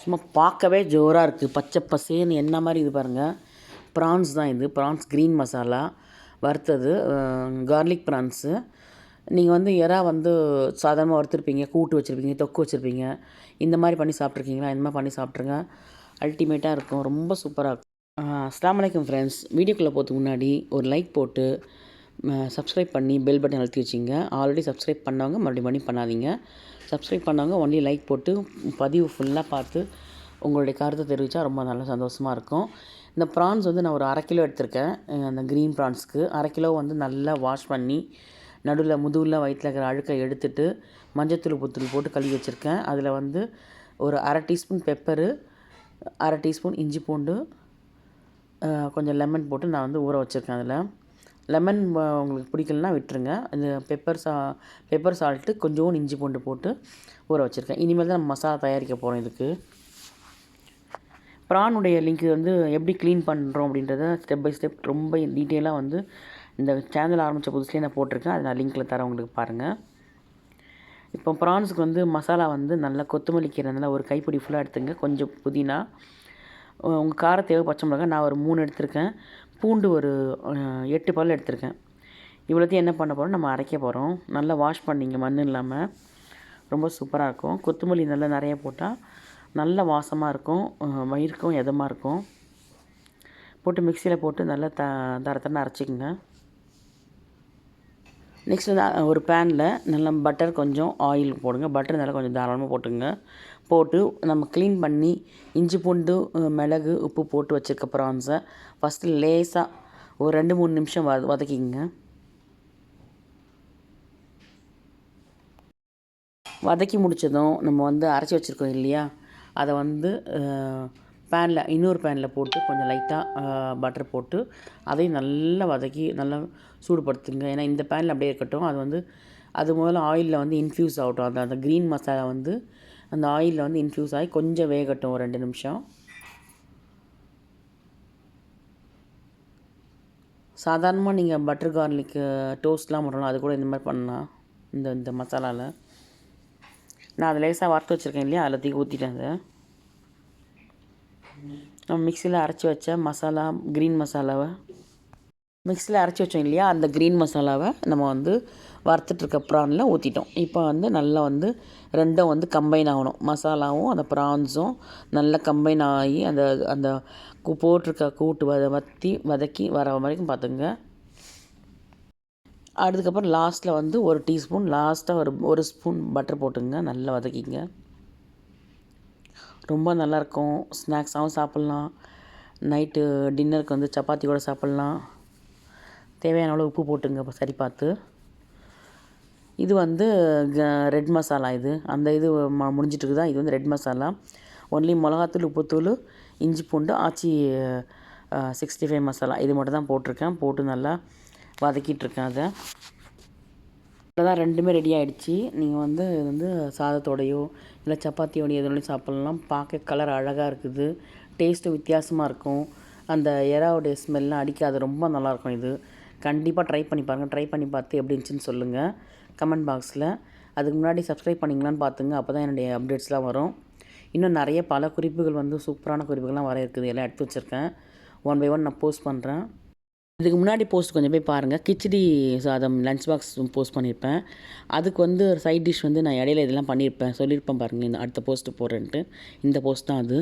சும்மா பார்க்கவே ஜோராக இருக்குது. பச்சை பசேன்னு என்ன மாதிரி இது பாருங்கள். ப்ரான்ஸ் தான் இது. ப்ரான்ஸ் க்ரீன் மசாலா வறுத்தது, கார்லிக் ப்ரான்ஸு. நீங்கள் வந்து எறா வந்து சாதாரணமாக வறுத்துருப்பீங்க, கூட்டு வச்சுருப்பீங்க, தொக்கு வச்சுருப்பீங்க. இந்த மாதிரி பண்ணி சாப்பிட்ருக்கீங்களா? இந்த மாதிரி பண்ணி சாப்பிட்ருங்க. அல்டிமேட்டாக இருக்கும். ரொம்ப சூப்பராக இருக்கும். அஸ்ஸலாமு அலைக்கும் ஃப்ரெண்ட்ஸ். வீடியோக்குள்ளே போகிறதுக்கு முன்னாடி ஒரு லைக் போட்டு சப்ஸ்கிரைப் பண்ணி பெல் பட்டன் அழுத்தி வச்சிங்க. ஆல்ரெடி சப்ஸ்கிரைப் பண்ணவங்க மறுபடியும் பண்ணாதீங்க. சப்ஸ்கிரைப் பண்ணவங்க ஒன்லி லைக் போட்டு பதிவு ஃபுல்லாக பார்த்து உங்களுடைய கருத்தை தெரிவித்தா ரொம்ப நல்லா சந்தோஷமாக இருக்கும். இந்த ப்ரான்ஸ் வந்து நான் ஒரு 1/2 கிலோ எடுத்திருக்கேன். அந்த க்ரீன் ப்ரான்ஸ்க்கு 1/2 கிலோ வந்து நல்லா வாஷ் பண்ணி நடுவில் முதுகில் வயிற்றில் இருக்கிற அழுக்கை எடுத்துட்டு மஞ்சத்தூள் உப்புத்தூள் போட்டு கழுவி வச்சுருக்கேன். அதில் வந்து ஒரு 1/2 டீஸ்பூன் பெப்பரு, 1/2 டீஸ்பூன் இஞ்சி பூண்டு, கொஞ்சம் லெமன் போட்டு நான் வந்து ஊற வச்சுருக்கேன். அதில் லெமன் உங்களுக்கு பிடிக்கலனா விட்டுருங்க. இந்த பெப்பர் சால்ட்டு கொஞ்சோண்டு இஞ்சி பூண்டு போட்டு ஊற வச்சுருக்கேன். இனிமேல் தான் நம்ம மசாலா தயாரிக்க போகிறோம். இதுக்கு ப்ரானுடைய லிங்க் வந்து எப்படி க்ளீன் பண்ணுறோம் அப்படின்றத ஸ்டெப் பை ஸ்டெப் ரொம்ப டீட்டெயிலாக வந்து இந்த சேனல் ஆரம்பித்த புதுசுலேயே நான் போட்டிருக்கேன். அது நான் லிங்க்கில் தரேன், உங்களுக்கு பாருங்கள். இப்போ ப்ரான்ஸுக்கு வந்து மசாலா வந்து நல்லா கொத்தமல்லி கீரை நல்லா ஒரு கைப்பிடி ஃபுல்லாக எடுத்துங்க. கொஞ்சம் புதினா, உங்கள் கார தேவை பச்சை மிளகாய் நான் ஒரு 3 எடுத்திருக்கேன். பூண்டு ஒரு 8 பல் எடுத்திருக்கேன். இவ்வளோத்தையும் என்ன பண்ண போகிறோம், நம்ம அரைக்க போகிறோம். நல்லா வாஷ் பண்ணிங்க மண் இல்லாமல். ரொம்ப சூப்பராக இருக்கும். கொத்தமல்லி நல்லா நிறைய போட்டால் நல்ல வாசமாக இருக்கும், வயிறுக்கும் எதமாக இருக்கும். போட்டு மிக்சியில் போட்டு நல்லா தரத்தரன்னு அரைச்சிக்கங்க. நெக்ஸ்ட் வந்து ஒரு பேனில் நல்லா பட்டர் கொஞ்சம் ஆயில் போடுங்க. பட்டர் நல்லா கொஞ்சம் தாராளமாக போட்டுங்க. போட்டு நம்ம க்ளீன் பண்ணி இஞ்சி பூண்டு, மிளகு, உப்பு போட்டு வச்சுருக்க ப்ரான்ஸை ஃபஸ்ட்டு லேசாக ஒரு 2-3 நிமிஷம் வதக்கிங்க. வதக்கி முடித்ததும் நம்ம வந்து அரைச்சி வச்சுருக்கோம் இல்லையா, அதை வந்து இன்னொரு பேனில் போட்டு கொஞ்சம் லைட்டாக பட்டர் போட்டு அதையும் நல்லா வதக்கி நல்லா சூடுபடுத்துங்க. ஏன்னா இந்த பேனில் அப்படியே இருக்கட்டும். அது முதல்ல ஆயிலில் வந்து இன்ஃப்யூஸ் ஆகட்டும். அந்த க்ரீன் மசாலா வந்து அந்த ஆயிலில் வந்து இன்ஃப்யூஸ் ஆகி கொஞ்சம் வேகட்டும் ஒரு 2 நிமிஷம். சாதாரணமாக நீங்கள் பட்டர் கார்லிக்கு டோஸ்ட்லாம் பண்ணலாம், அது கூட இந்த மாதிரி பண்ணலாம். இந்த மசாலாவில் நான் அதை லேசாக வறுத்து வச்சுருக்கேன் இல்லையா, அதில் தூக்கி ஊற்றிட்டேன். அதை நம்ம மிக்சியில் அரைச்சி வச்ச மசாலா, க்ரீன் மசாலாவை மிக்சியில் அரைச்சி வச்சோம் இல்லையா, அந்த க்ரீன் மசாலாவை நம்ம வந்து வறுத்துட்ருக்க ப்ரானில் ஊற்றிட்டோம். இப்போ வந்து நல்லா வந்து ரெண்டும் வந்து கம்பைன் ஆகணும். மசாலாவும் அந்த ப்ரான்ஸும் நல்லா கம்பைன் ஆகி அந்த போட்டிருக்க கூட்டு வதக்கி வர வரைக்கும் பார்த்துங்க. அதுக்கப்புறம் லாஸ்ட்டில் வந்து ஒரு டீஸ்பூன், லாஸ்ட்டாக ஒரு ஸ்பூன் பட்டர் போட்டுங்க. நல்லா வதக்கிங்க. ரொம்ப நல்லாயிருக்கும். ஸ்நாக்ஸாகவும் சாப்பிட்லாம், நைட்டு டின்னருக்கு வந்து சப்பாத்தி கூட சாப்பிட்லாம். தேவையான அளவு உப்பு போட்டுங்க சரி பார்த்து. இது வந்து ரெட் மசாலா. இது முடிஞ்சிட்டு தான். இது வந்து ரெட் மசாலா. ஒன்லி மிளகாத்தூள், உப்புத்தூள், இஞ்சி பூண்டு, ஆச்சி 65 மசாலா இது மட்டும் தான் போட்டிருக்கேன். போட்டு நல்லா வதக்கிட்டுருக்கேன். அவ்வளோதான், ரெண்டுமே ரெடி ஆகிடுச்சி. நீங்கள் வந்து சாதத்தோடையோ இல்லை சப்பாத்தியோடையோ எதுனாலும் சாப்பிட்லாம். பார்க்க கலர் அழகாக இருக்குது, டேஸ்ட்டும் வித்தியாசமாக இருக்கும். அந்த எறாவுடைய ஸ்மெல்லாம் அடிக்காது, ரொம்ப நல்லாயிருக்கும். இது கண்டிப்பாக ட்ரை பண்ணி பாருங்கள். ட்ரை பண்ணி பார்த்து எப்படி இருந்துச்சுன்னு சொல்லுங்கள் கமெண்ட் பாக்ஸில். அதுக்கு முன்னாடி சப்ஸ்கிரைப் பண்ணிங்களான்னு பார்த்துங்க, அப்போ தான் என்னுடைய அப்டேட்ஸ்லாம் வரும். இன்னும் நிறைய பல குறிப்புகள் வந்து சூப்பரான குறிப்புகள்லாம் வர இருக்குது. எல்லாம் எடுத்து வச்சுருக்கேன். 1 by 1 நான் போஸ்ட் பண்ணுறேன். இதுக்கு முன்னாடி போஸ்ட் கொஞ்சம் போய் பாருங்கள். கிச்சடி சாதம் லஞ்ச் பாக்ஸ் போஸ்ட் பண்ணியிருப்பேன். அதுக்கு வந்து சைட் டிஷ் வந்து நான் இடையில இதெல்லாம் பண்ணியிருப்பேன், சொல்லியிருப்பேன் பாருங்கள். இந்த அடுத்த போஸ்ட்டு போடுறேன்ட்டு இந்த போஸ்ட் தான் அது.